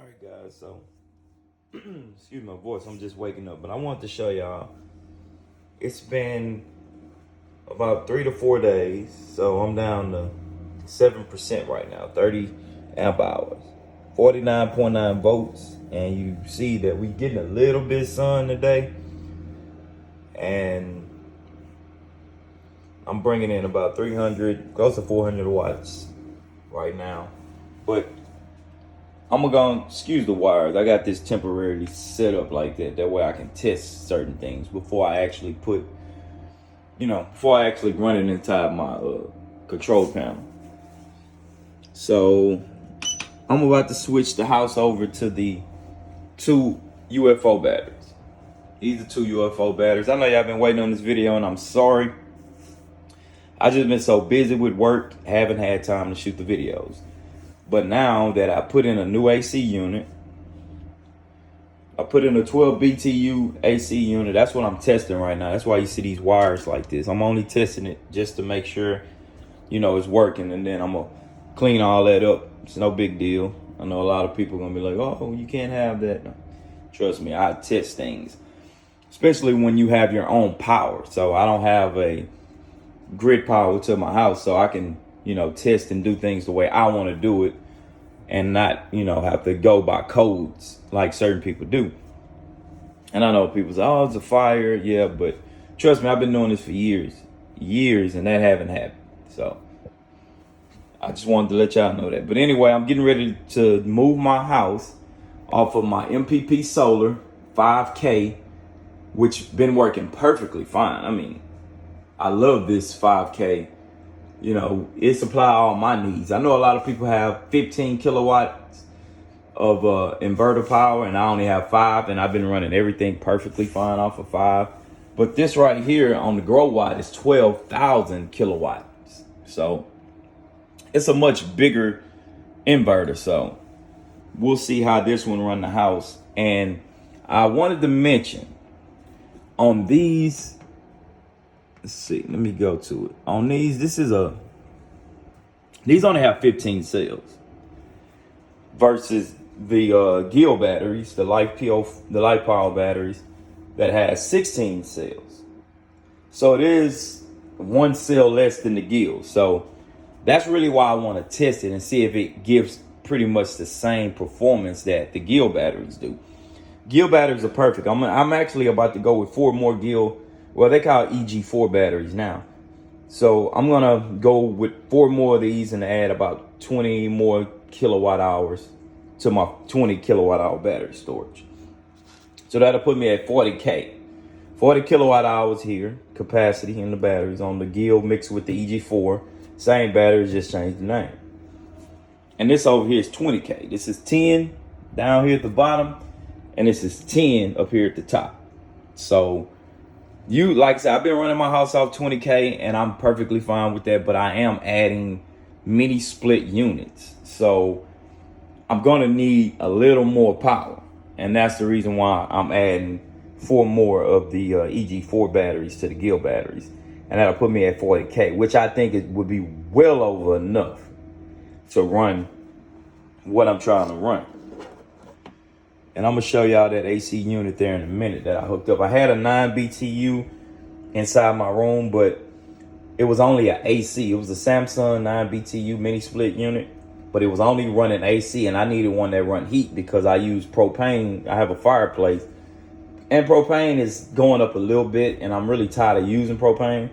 All right, guys. So, excuse my voice. I'm just waking up, but I want to show y'all. It's been about 3 to 4 days, so I'm down to 7% right now. 30 amp hours, 49.9 volts, and you see that we getting a little bit of sun today, and I'm bringing in about 300, close to 400 watts right now, but I'm gonna excuse the wires. I got this temporarily set up like that. That way I can test certain things before I actually before I actually run it inside my control panel. So I'm about to switch the house over to the 2 UFO batteries. These are 2 UFO batteries. I know y'all been waiting on this video, and I'm sorry. I just been so busy with work, haven't had time to shoot the videos. But now that I put in a new AC unit, I put in a 12 BTU AC unit. That's what I'm testing right now. That's why you see these wires like this. I'm only testing it just to make sure, it's working. And then I'm going to clean all that up. It's no big deal. I know a lot of people are going to be like, oh, you can't have that. No. Trust me, I test things, especially when you have your own power. So I don't have a grid power to my house, so I can test and do things the way I want to do it and not, have to go by codes like certain people do. And I know people say, oh, it's a fire. Yeah, but trust me, I've been doing this for years, and that haven't happened. So I just wanted to let y'all know that. But anyway, I'm getting ready to move my house off of my MPP Solar 5K, which been working perfectly fine. I mean, I love this 5K. It supply all my needs. I know a lot of people have 15 kilowatts of inverter power, and I only have 5, and I've been running everything perfectly fine off of 5. But this right here on the Grow Watt is 12,000 kilowatts. So it's a much bigger inverter. So we'll see how this one run the house. And I wanted to mention on these, let's see, let me go to it. On these, these only have 15 cells versus the Gill batteries, the Life Power batteries that has 16 cells. So it is 1 cell less than the Gill. So that's really why I want to test it and see if it gives pretty much the same performance that the Gill batteries do. Gill batteries are perfect. I'm actually about to go with 4 more Gill. Well, they call it EG4 batteries now. So I'm going to go with 4 more of these and add about 20 more kilowatt hours to my 20 kilowatt hour battery storage. So that'll put me at 40K. 40 kilowatt hours here, capacity in the batteries on the Gill mixed with the EG4. Same batteries, just changed the name. And this over here is 20K. This is 10 down here at the bottom, and this is 10 up here at the top. So like I said, I've been running my house off 20K, and I'm perfectly fine with that, but I am adding mini split units. So I'm going to need a little more power, and that's the reason why I'm adding 4 more of the EG4 batteries to the Gill batteries, and that'll put me at 40K, which I think it would be well over enough to run what I'm trying to run. And I'm going to show y'all that AC unit there in a minute that I hooked up. I had a 9 BTU inside my room, but it was only an AC. It was a Samsung 9 BTU mini split unit, but it was only running AC, and I needed one that run heat because I use propane. I have a fireplace, and propane is going up a little bit, and I'm really tired of using propane.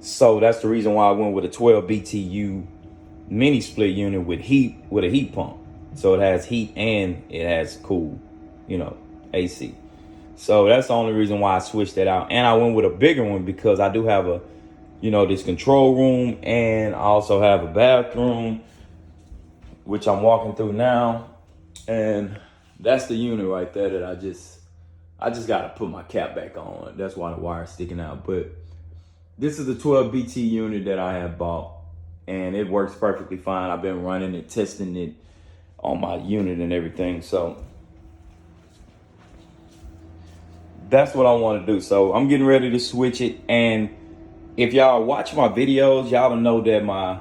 So that's the reason why I went with a 12 BTU mini split unit with a heat pump. So it has heat and it has cool, AC. So that's the only reason why I switched that out. And I went with a bigger one because I do have this control room, and I also have a bathroom, which I'm walking through now. And that's the unit right there that I just got to put my cap back on. That's why the wire's sticking out. But this is the 12 BT unit that I have bought, and it works perfectly fine. I've been running it, testing it on my unit and everything. So that's what I want to do. So I'm getting ready to switch it. And if y'all watch my videos, y'all will know that my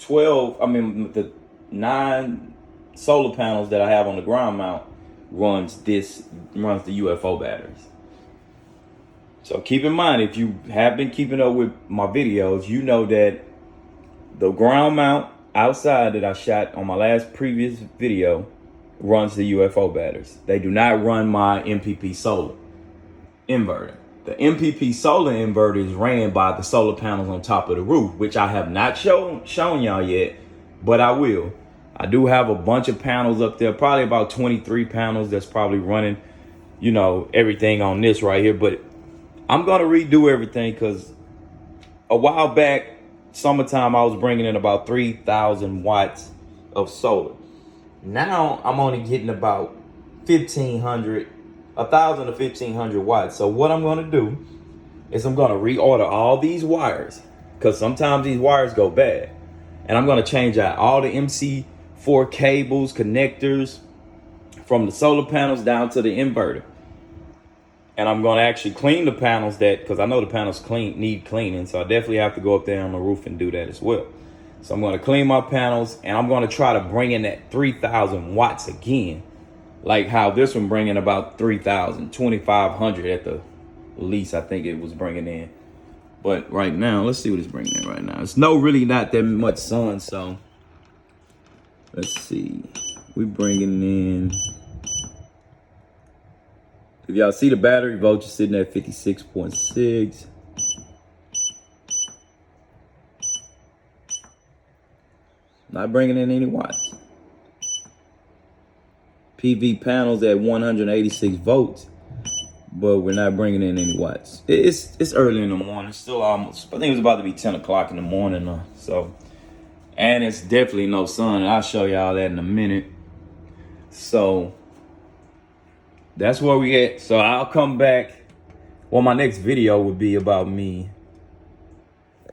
the 9 solar panels that I have on the ground mount runs the UFO batteries. So keep in mind, if you have been keeping up with my videos, you know that the ground mount outside that I shot on my last previous video runs the UFO batteries. They do not run my MPP solar inverter. The MPP solar inverter is ran by the solar panels on top of the roof, which I have not shown y'all yet, but I will. I do have a bunch of panels up there, probably about 23 panels that's probably running, you know, everything on this right here. But I'm going to redo everything because a while back, summertime, I was bringing in about 3,000 watts of solar. Now I'm only getting about 1,000 to 1,500 watts. So what I'm going to do is I'm going to reorder all these wires because sometimes these wires go bad. And I'm going to change out all the MC4 cables, connectors from the solar panels down to the inverter. And I'm going to actually clean the panels because I know the panels need cleaning. So I definitely have to go up there on the roof and do that as well. So I'm going to clean my panels and I'm going to try to bring in that 3,000 watts again. Like how this one bringing about 3,000, 2,500 at the least I think it was bringing in. But right now, let's see what it's bringing in right now. It's really not that much sun. So let's see. We're bringing in. If y'all see the battery voltage sitting at 56.6. Not bringing in any watts. PV panels at 186 volts, but we're not bringing in any watts. It's early in the morning. It's still almost, I think it's about to be 10 o'clock in the morning. So, and it's definitely no sun. I'll show y'all that in a minute. So that's where we at. So I'll come back. Well, my next video would be about me.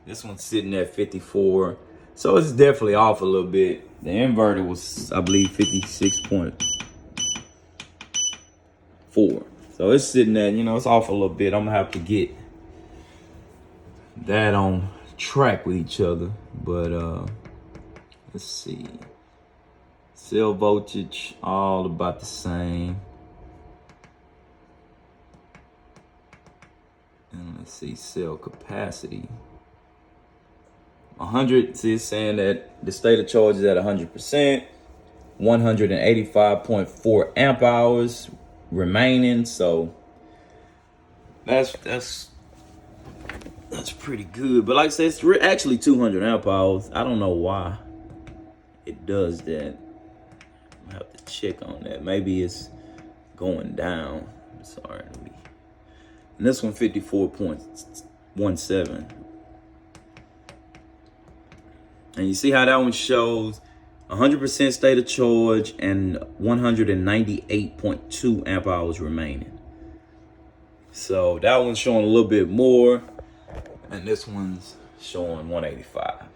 This one's sitting at 54. So it's definitely off a little bit. The inverter was, I believe, 56.4. So it's sitting at, you know, it's off a little bit. I'm gonna have to get that on track with each other. But let's see. Cell voltage, all about the same. And let's see, cell capacity. 100, see, it's saying that the state of charge is at 100%, 185.4 amp hours remaining. So that's pretty good. But like I said, it's actually 200 amp hours. I don't know why it does that. I have to check on that. Maybe it's going down. Sorry. And this one 54.17. And you see how that one shows 100% state of charge and 198.2 amp hours remaining. So that one's showing a little bit more, and this one's showing 185.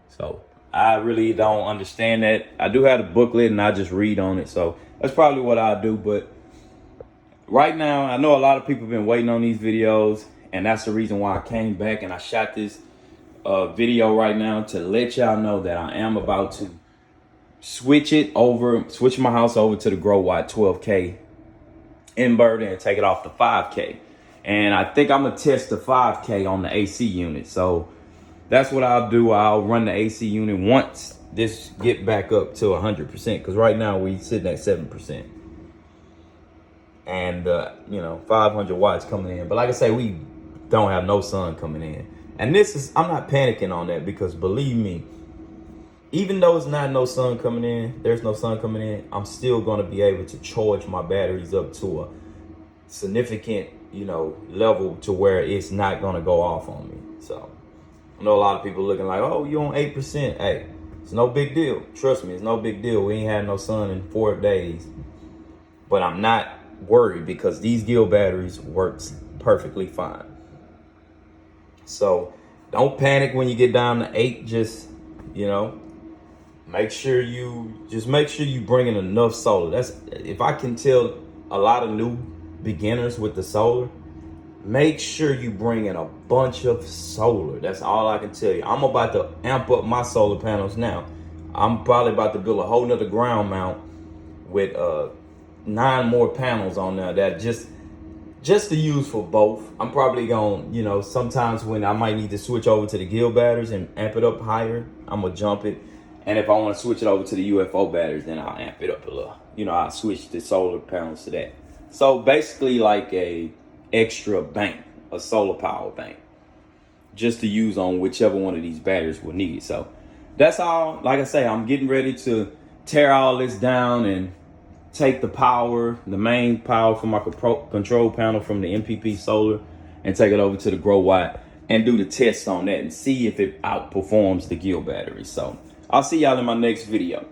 So I really don't understand that. I do have the booklet and I just read on it. So that's probably what I do. But right now, I know a lot of people have been waiting on these videos, and that's the reason why I came back and I shot this video right now to let y'all know that I am about to switch my house over to the GrowWatt 12K inverter and take it off the 5K. And I think I'm gonna test the 5K on the AC unit. So that's what I'll do. I'll run the AC unit once this get back up to 100%, because right now we sitting at 7%. And you know, 500 watts coming in. But like I say, we don't have no sun coming in. And I'm not panicking on that, because believe me, even though it's no sun coming in, there's no sun coming in, I'm still going to be able to charge my batteries up to a significant, you know, level to where it's not going to go off on me. So I know a lot of people looking like, oh, you on 8%. Hey, it's no big deal. Trust me, it's no big deal. We ain't had no sun in 4 days. But I'm not worried, because these GIL batteries works perfectly fine. So don't panic when you get down to 8. Just, you know, make sure you bring in enough solar. That's, if I can tell a lot of new beginners with the solar, make sure you bring in a bunch of solar. That's all I can tell you. I'm about to amp up my solar panels now. I'm probably about to build a whole nother ground mount with 9 more panels on there that just to use for both. I'm probably going, you know, sometimes when I might need to switch over to the Gill batteries and amp it up higher, I'm gonna jump it. And if I want to switch it over to the UFO batteries, then I'll amp it up a little. You know, I'll switch the solar panels to that. So basically like a extra bank, a solar power bank, just to use on whichever one of these batteries will need. So that's all. Like I say, I'm getting ready to tear all this down and take the power, the main power from my control panel from the MPP solar, and take it over to the Grow Watt and do the test on that and see if it outperforms the Gill battery. So I'll see y'all in my next video.